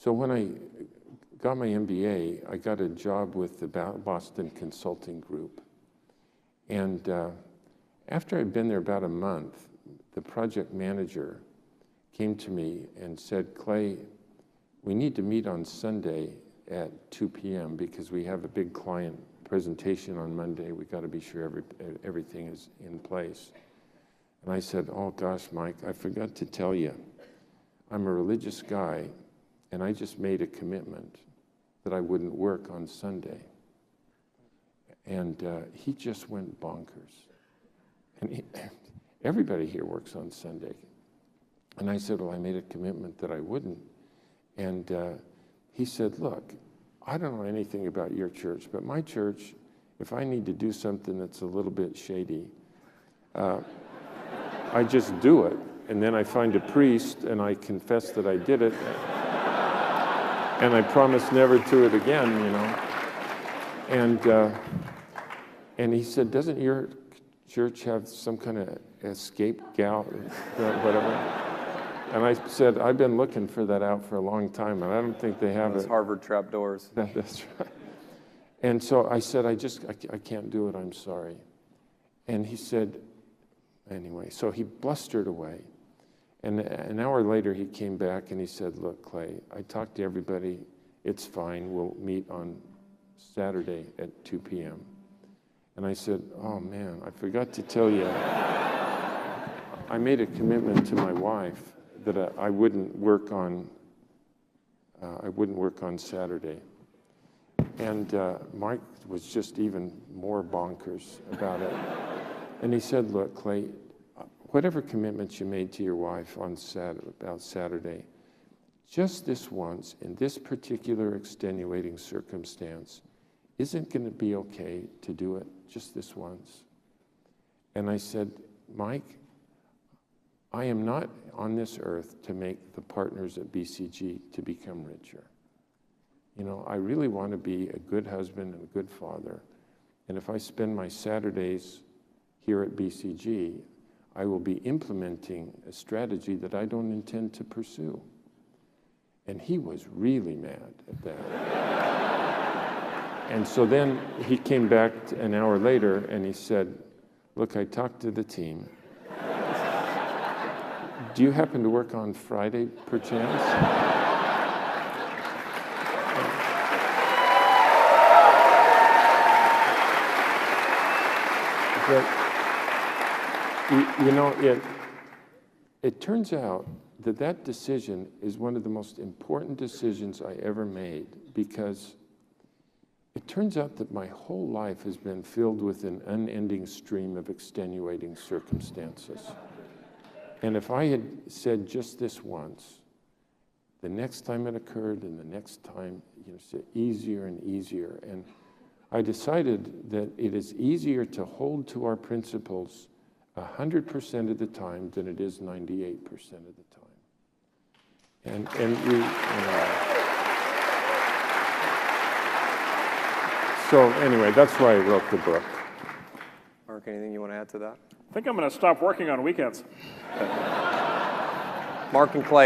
So when I got my MBA, I got a job with the Boston Consulting Group. And after I'd been there about a month, the project manager came to me and said, Clay, we need to meet on Sunday at 2 p.m. because we have a big client presentation on Monday. We got to be sure everything is in place. And I said, oh gosh, Mike, I forgot to tell you, I'm a religious guy, and I just made a commitment that I wouldn't work on Sunday. And he just went bonkers. And everybody here works on Sunday. And I said, well, I made a commitment that I wouldn't. And he said, look, I don't know anything about your church, but my church, if I need to do something that's a little bit shady, I just do it. And then I find a priest and I confess that I did it. And I promise never to do it again, you know. And he said, doesn't your church have some kind of escape gout or whatever? And I said, I've been looking for that out for a long time, and I don't think they have it. Those Harvard trapdoors. That's right. And so I said, I can't do it, I'm sorry. And he said, anyway, so he blustered away. And an hour later, he came back and he said, look, Clay, I talked to everybody. It's fine. We'll meet on Saturday at 2 p.m. And I said, oh, man, I forgot to tell you. I made a commitment to my wife that I wouldn't work on Saturday. And Mike was just even more bonkers about it. And he said, look, Clay, whatever commitments you made to your wife on about Saturday, just this once, in this particular extenuating circumstance, isn't going to be okay to do it just this once? And I said, Mike, I am not on this earth to make the partners at BCG to become richer. You know, I really want to be a good husband and a good father. And if I spend my Saturdays here at BCG, I will be implementing a strategy that I don't intend to pursue. And he was really mad at that. And so then he came back an hour later and he said, look, I talked to the team. Do you happen to work on Friday, perchance? But, you know, it turns out that decision is one of the most important decisions I ever made, because it turns out that my whole life has been filled with an unending stream of extenuating circumstances. And if I had said just this once, the next time it occurred and the next time, you know, it's easier and easier. And I decided that it is easier to hold to our principles 100% of the time than it is 98% of the time. And we, so anyway, that's why I wrote the book. Mark, anything you want to add to that? I think I'm going to stop working on weekends. Mark and Clay.